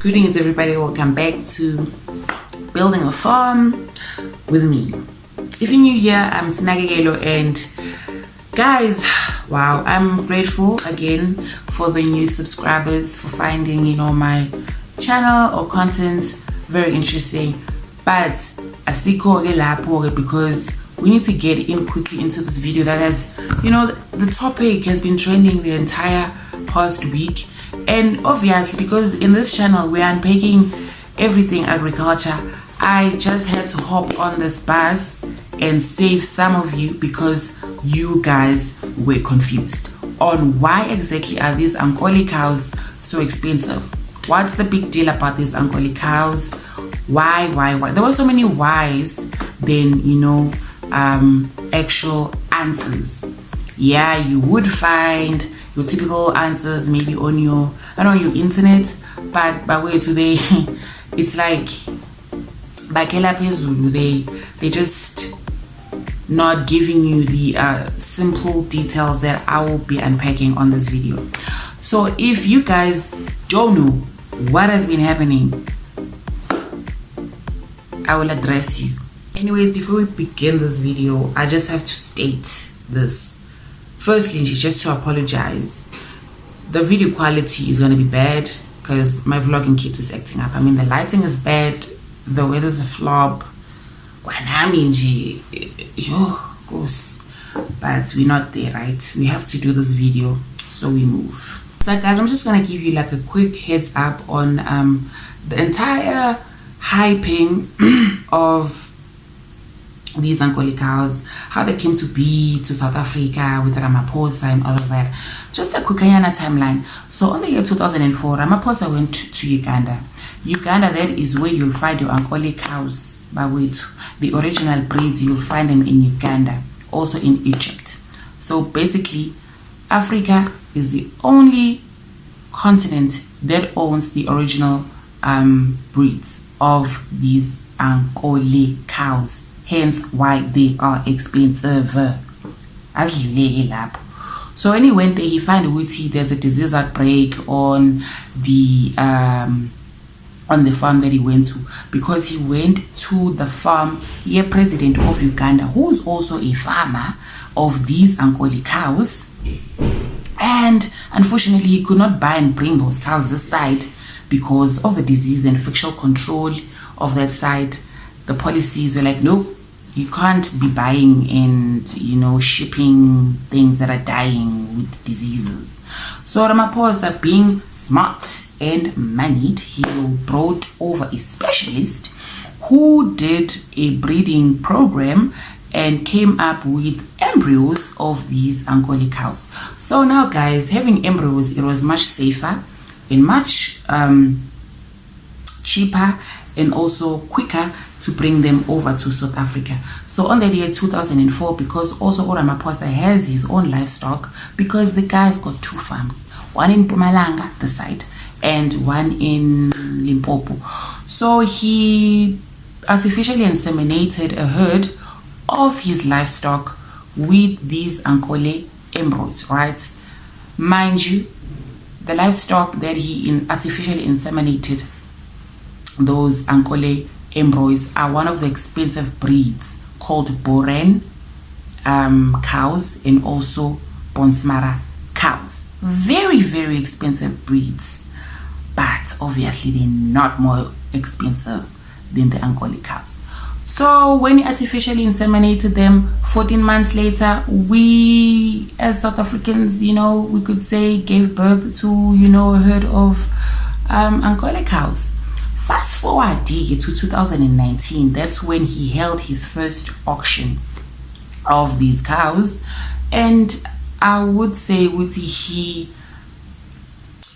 Greetings everybody, welcome back to Building a Farm with me. If you're new here, I'm Snagagelo, and guys, wow, I'm grateful again for the new subscribers, for finding my channel or content very interesting. But asiko lapho because we need to get in quickly into this video that has, the topic has been trending the entire past week. And obviously, because in this channel we're unpacking everything agriculture, I just had to hop on this bus and save some of you because you guys were confused on why exactly are these Ankole cows so expensive. What's the big deal about these Ankole cows? Why? There were so many whys than actual answers. Yeah, you would find your typical answers maybe on your internet, but by way today it's like bakela phezulu, they just not giving you the simple details that I will be unpacking on this video. So if you guys don't know what has been happening, I will address you. Anyways, before we begin this video, I just have to state this. Firstly, just to apologize. The video quality is going to be bad because my vlogging kit is acting up. I mean, the lighting is bad, the weather's a flop. But we're not there, right? We have to do this video, so we move. So guys, I'm just going to give you like a quick heads up on the entire hyping of these Ankole cows, how they came to be to South Africa with Ramaphosa and all of that. Just a quick timeline. So on the year 2004, Ramaphosa went to Uganda. Uganda, that is where you'll find your Ankole cows. By which the original breeds, you'll find them in Uganda, also in Egypt. So basically, Africa is the only continent that owns the original breeds of these Ankole cows. Hence why they are expensive. So when he went there, he found there's a disease outbreak on the farm that he went to, because he went to the farm, president of Uganda, who's also a farmer of these Ankole cows, and unfortunately he could not buy and bring those cows this side because of the disease and official control of that side. The policies were like, nope, you can't be buying and shipping things that are dying with diseases. So Ramaphosa, being smart and moneyed, he brought over a specialist who did a breeding program and came up with embryos of these Ankole cows. So now guys, having embryos, it was much safer and much cheaper and also quicker to bring them over to South Africa. So on that year 2004, because also Ramaphosa has his own livestock, because the guy's got two farms, one in Mpumalanga, the side, and one in Limpopo. So he artificially inseminated a herd of his livestock with these Ankole embryos, right? Mind you, the livestock that he artificially inseminated, those Ankole embryos, are one of the expensive breeds called Boran cows and also Bonsmara cows. Very, very expensive breeds, but obviously they're not more expensive than the Ankole cows. So when he artificially inseminated them, 14 months later, we as South Africans, we could say gave birth to, a herd of Ankole cows. Fast forward to 2019, that's when he held his first auction of these cows, and I would say the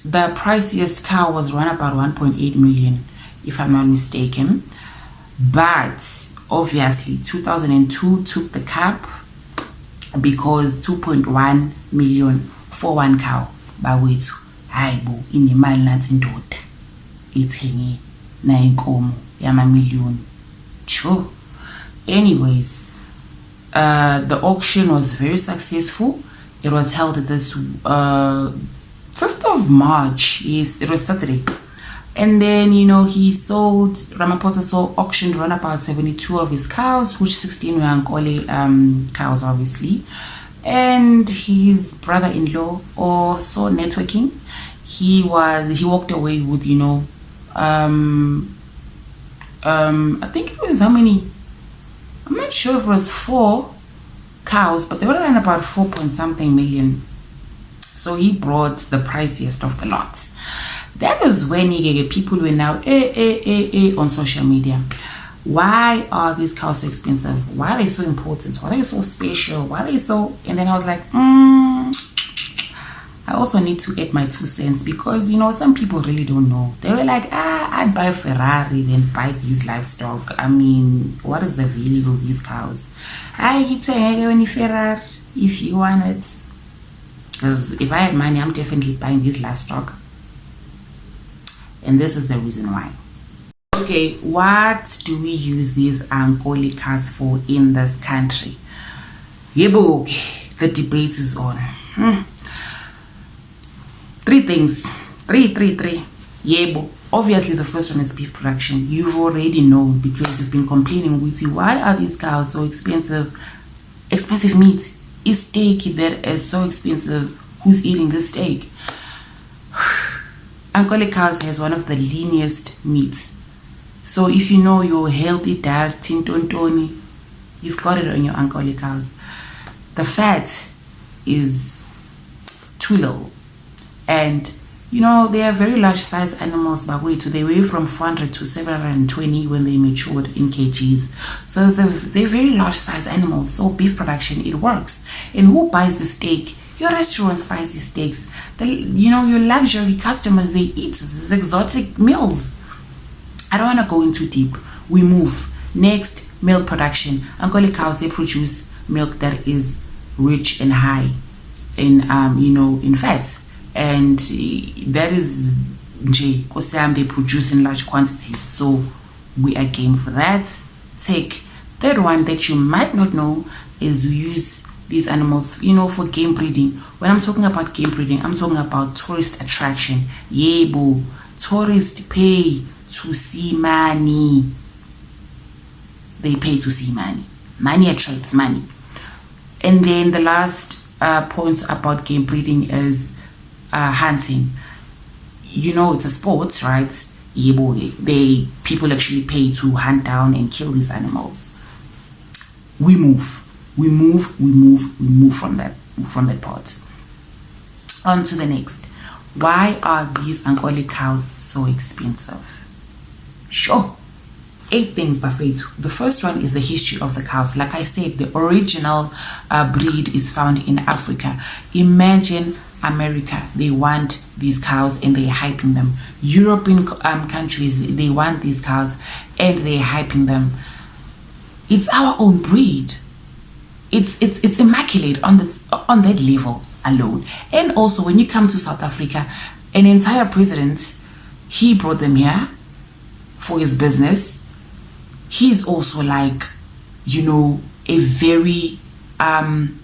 priciest cow was around about 1.8 million, if I'm not mistaken. But obviously 2002 took the cap because 2.1 million for one cow. Bawethu hayibo inemali nathi indoda ithenge na inkomo yama million. Sure. Anyways, the auction was very successful. It was held this 5th of March. Yes, it was Saturday. And then, Ramaphosa auctioned around about 72 of his cows, which 16 were Ankole cows, obviously. And his brother-in-law also networking. He walked away with, I think it was how many? I'm not sure if it was 4 cows, but they were around about 4 point something million. So he brought the priciest of the lot. That was when people were now on social media. Why are these cows so expensive? Why are they so important? Why are they so special? Why are they so... And then I was like, I also need to add my 2 cents because, some people really don't know. They were like, I'd buy a Ferrari than buy these livestock. I mean, what is the value of these cows? I say, any Ferrari if you want it. Because if I had money, I'm definitely buying these livestock. And this is the reason why. Okay, what do we use these Ankole cows for in this country? Yebo, okay, the debate is on. 3 things. Three. Yebo. Obviously, the first one is beef production. You've already known because you've been complaining with you. Why are these cows so expensive? Expensive meat. Is steak that is so expensive? Who's eating this steak? Ankole cows has one of the leanest meats. So if you know your healthy diet, tintontoni, you've got it on your Ankole cows. The fat is too low. And, they are very large size animals, but wait, they weigh from 400 to 720 when they matured in kgs. So they're very large size animals. So beef production, it works. And who buys the steak? Your restaurants buy these steaks. Your luxury customers, they eat these exotic meals. I don't want to go into deep. We move. Next, milk production. Ankole cows, they produce milk that is rich and high in, in fat. And that is they produce in large quantities. So we are game for that. Third one that you might not know is we use these animals, for game breeding. When I'm talking about game breeding, I'm talking about tourist attraction. Yebo, tourists pay to see money. They pay to see money. Money attracts money. And then the last point about game breeding is hunting. It's a sport, right? People actually pay to hunt down and kill these animals. We move from that part. On to the next. Why are these Ankole cows so expensive? Sure. 8 things, Buffet. The first one is the history of the cows. Like I said, the original breed is found in Africa. Imagine America, they want these cows and they're hyping them. European countries, they want these cows and they're hyping them. It's our own breed. It's immaculate on that level alone. And also, when you come to South Africa, an entire president, he brought them here for his business. He's also like, a very known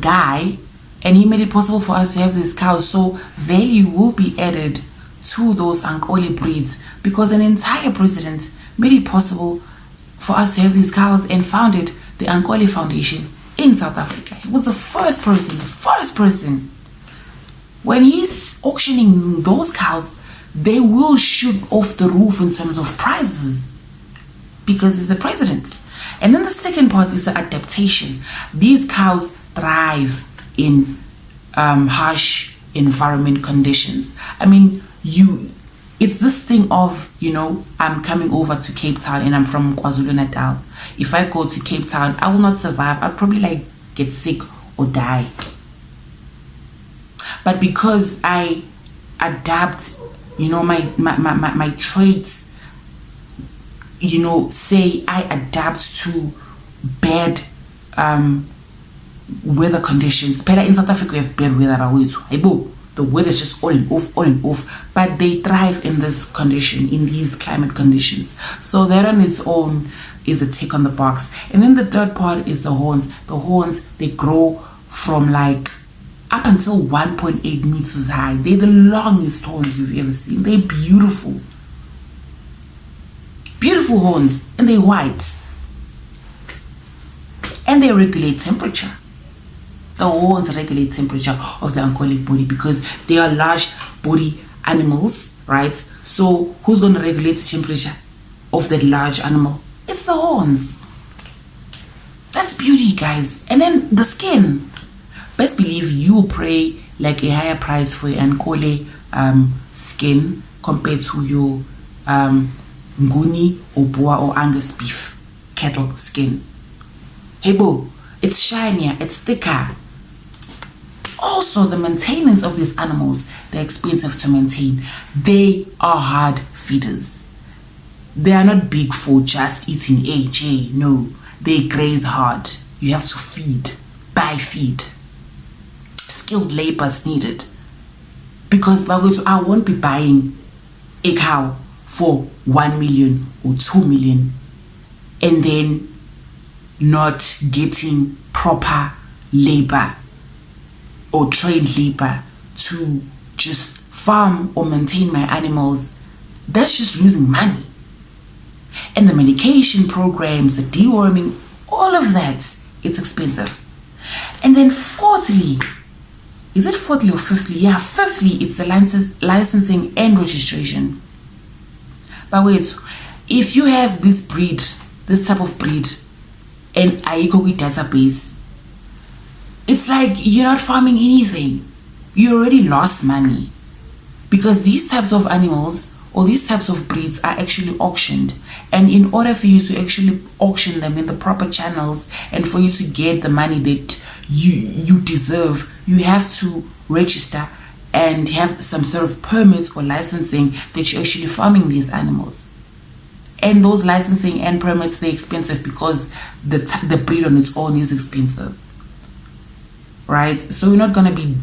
guy. And he made it possible for us to have these cows. So value will be added to those Ankole breeds because an entire president made it possible for us to have these cows and founded the Ankole Foundation in South Africa. He was the first person. When he's auctioning those cows, they will shoot off the roof in terms of prizes because he's the president. And then the second part is the adaptation. These cows thrive in harsh environment conditions. I mean, it's this thing of, I'm coming over to Cape Town and I'm from KwaZulu-Natal. If I go to Cape Town, I will not survive. I'll probably get sick or die. But because I adapt, my traits, say I adapt to bad weather conditions. In South Africa, we have bad weather. The weather is just on and off. But they thrive in this condition, in these climate conditions. So that on its own is a tick on the box. And then the third part is the horns. The horns, they grow from up until 1.8 meters high. They're the longest horns you've ever seen. They're beautiful. Beautiful horns, and they're white. And they regulate temperature. The horns regulate temperature of the Ankole body because they are large body animals, right? So who's going to regulate the temperature of that large animal? It's the horns. That's beauty, guys. And then the skin. Best believe you will pay like a higher price for your Ankole skin compared to your Nguni or Boa or Angus beef cattle skin. Hey boo, it's shinier, it's thicker. Also, the maintenance of these animals, they're expensive to maintain. They are hard feeders. They are not big for just eating AJ. No, they graze hard. You have to feed, buy feed. Skilled labor is needed. Because I won't be buying a cow for 1 million or 2 million and then not getting proper labor or trained labor to just farm or maintain my animals. That's just losing money. And the medication programs, the deworming, all of that, it's expensive. And then fourthly, is it fourthly or fifthly? Yeah, fifthly, it's the licensing and registration. But wait, if you have this breed, this type of breed, and Ankole database, it's like you're not farming anything. You already lost money. Because these types of animals or these types of breeds are actually auctioned. And in order for you to actually auction them in the proper channels and for you to get the money that you deserve, you have to register and have some sort of permit or licensing that you're actually farming these animals. And those licensing and permits, they're expensive because the breed on its own is expensive. Right? So we're not going to be,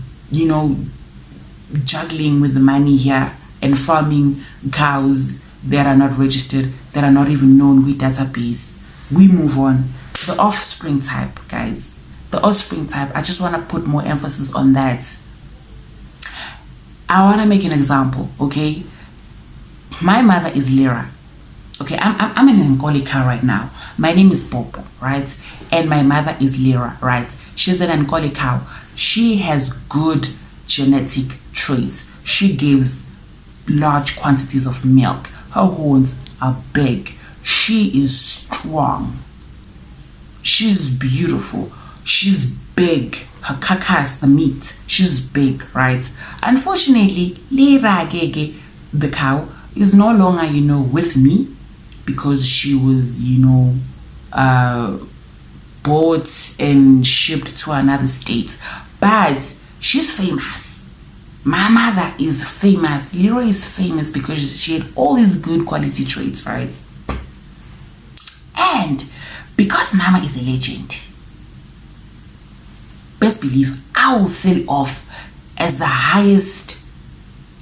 juggling with the money here and farming cows that are not registered, that are not even known with database. We move on. The offspring type, guys. The offspring type, I just want to put more emphasis on that. I want to make an example, okay? My mother is Lyra. Okay, I'm in Ankole cow right now. My name is Popo, right? And my mother is Lyra, right? She's an Ankole cow. She has good genetic traits. She gives large quantities of milk. Her horns are big. She is strong. She's beautiful. She's big. Her carcass, the meat, she's big, right? Unfortunately, Lyra Gege, the cow, is no longer, with me, because she was, bought and shipped to another state. But she's famous. My mother is famous. Lyra is famous because she had all these good quality traits, right? And because Mama is a legend, best believe I will sell off as the highest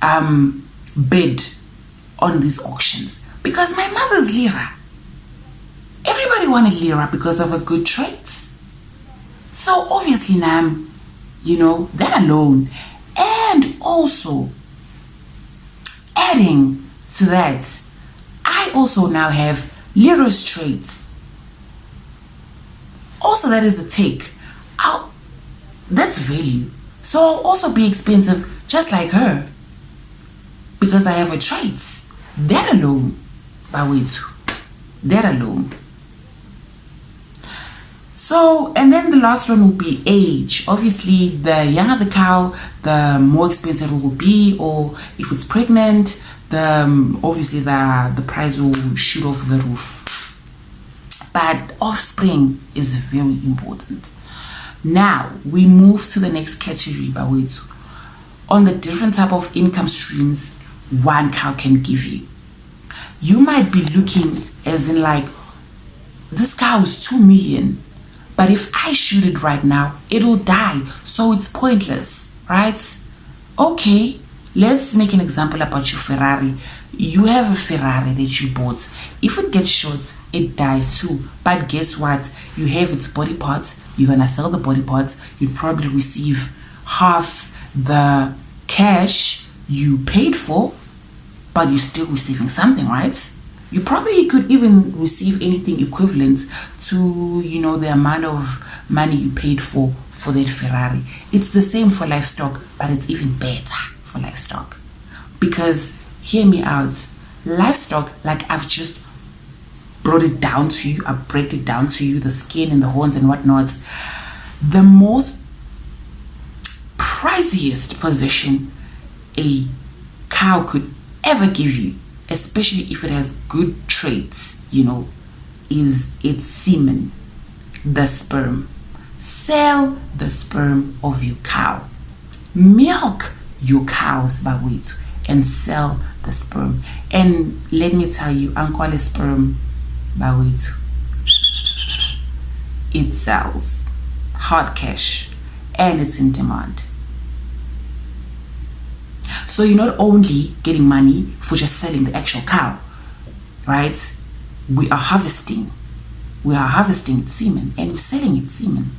bid on these auctions. Because my mother's Lyra. Everybody wanted Lyra because of her good traits. So obviously now, that alone. And also, adding to that, I also now have Lyra's traits. Also, that is the take. That's value. So I'll also be expensive just like her. Because I have her traits. That alone. But wait, that alone. So, and then the last one will be age. Obviously, the younger the cow, the more expensive it will be. Or if it's pregnant, obviously the price will shoot off the roof. But offspring is very important. Now, we move to the next category, but wait. On the different type of income streams one cow can give you. You might be looking as in like, this cow is 2 million. But if I shoot it right now, it'll die. So it's pointless, right? Okay, let's make an example about your Ferrari. You have a Ferrari that you bought. If it gets shot, it dies too. But guess what? You have its body parts. You're going to sell the body parts. You'd probably receive half the cash you paid for, but you're still receiving something, right? You probably could even receive anything equivalent to, the amount of money you paid for that Ferrari. It's the same for livestock, but it's even better for livestock. Because, hear me out, livestock, like I've just brought it down to you, I break it down to you, the skin and the horns and whatnot, the most priciest possession a cow could ever give you, especially if it has good traits, is its semen, the sperm. Sell the sperm of your cow. Milk your cows by weight and sell the sperm. And let me tell you, Ankole sperm by weight, it sells hard cash and it's in demand. So you're not only getting money for just selling the actual cow, right? We are harvesting its semen and we're selling its semen.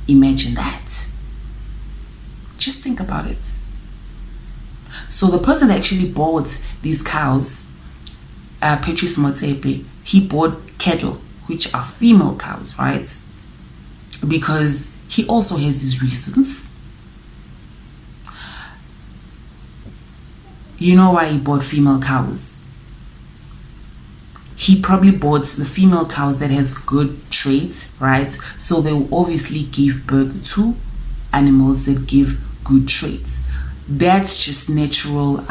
Imagine that. Just think about it. So the person that actually bought these cows, Petrus Motsepe, he bought cattle, which are female cows, right? Because he also has his reasons. You know why he bought female cows? He probably bought the female cows that has good traits, right? So they will obviously give birth to animals that give good traits. That's just natural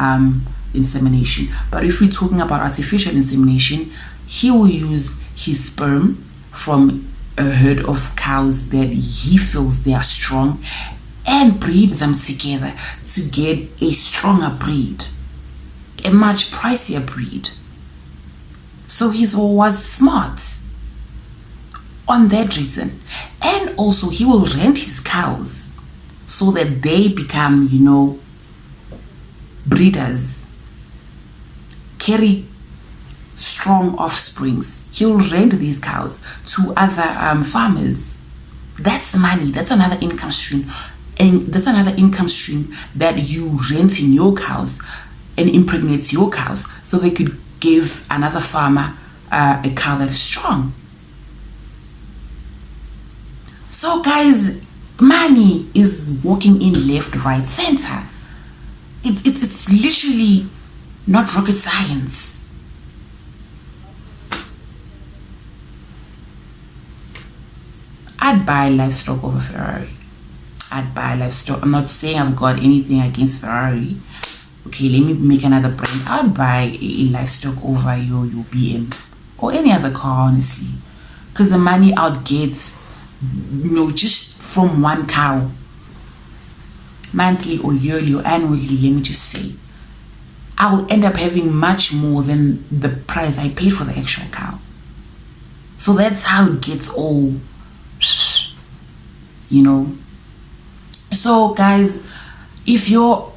insemination. But if we're talking about artificial insemination, he will use his sperm from a herd of cows that he feels they are strong and breed them together to get a stronger breed, a much pricier breed. So he was smart on that reason. And also he will rent his cows so that they become, breeders, carry strong offsprings. He'll rent these cows to other farmers. That's money. That's another income stream. And that's another income stream that you renting your cows and impregnates your cows so they could give another farmer a cow that is strong. So guys, money is walking in left, right, center. It's literally not rocket science. I'd buy livestock over Ferrari. I'd buy livestock. I'm not saying I've got anything against Ferrari. Okay, let me make another brand. I'd buy a livestock over your BM or any other car, honestly. Because the money I'd get, just from one cow, monthly or yearly or annually, let me just say, I'll end up having much more than the price I paid for the actual cow. So that's how it gets all, So guys, if your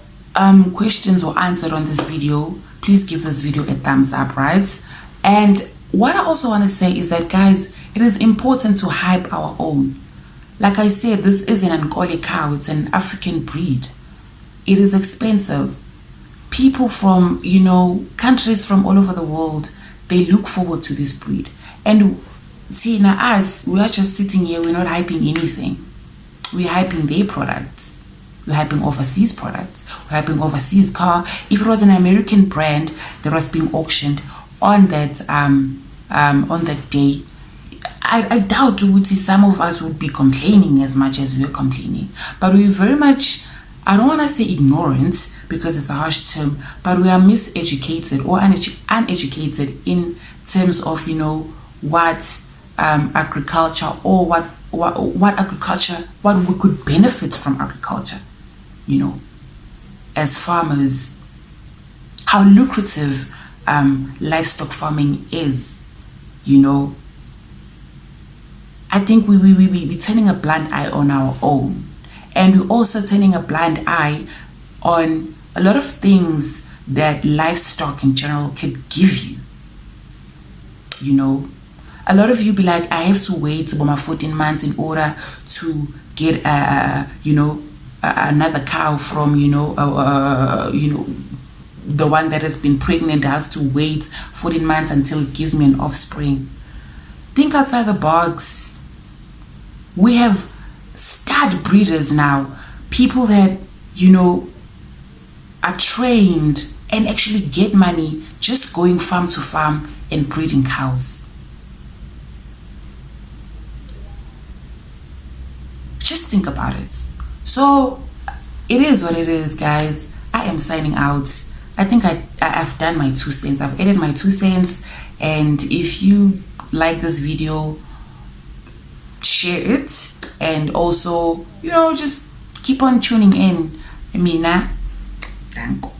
questions were answered on this video, please give this video a thumbs up, right? And what I also want to say is that, guys, it is important to hype our own. Like I said, this is an Ankole cow. It's an African breed. It is expensive. People from, countries from all over the world, they look forward to this breed. And see, now us, we are just sitting here, we're not hyping anything. We're hyping their products. We're hyping overseas products. We're hyping overseas car. If it was an American brand that was being auctioned on that day, I doubt some of us would be complaining as much as we're complaining. But we're very much, I don't want to say ignorant because it's a harsh term, but we are miseducated or uneducated in terms of, what agriculture or what agriculture, what we could benefit from agriculture, as farmers, how lucrative livestock farming is, I think we're turning a blind eye on our own. And we're also turning a blind eye on a lot of things that livestock in general could give you. a lot of you be like, I have to wait about my 14 months in order to get another cow from the one that has been pregnant. I have to wait 14 months until it gives me an offspring. Think outside the box. We have stud breeders now, people that are trained and actually get money just going farm to farm and breeding cows. Just think about it. So it is what it is, guys. I am signing out. I think I've done my 2 cents. I've added my 2 cents. And if you like this video, share it. And also, just keep on tuning in. Mina, Ankole.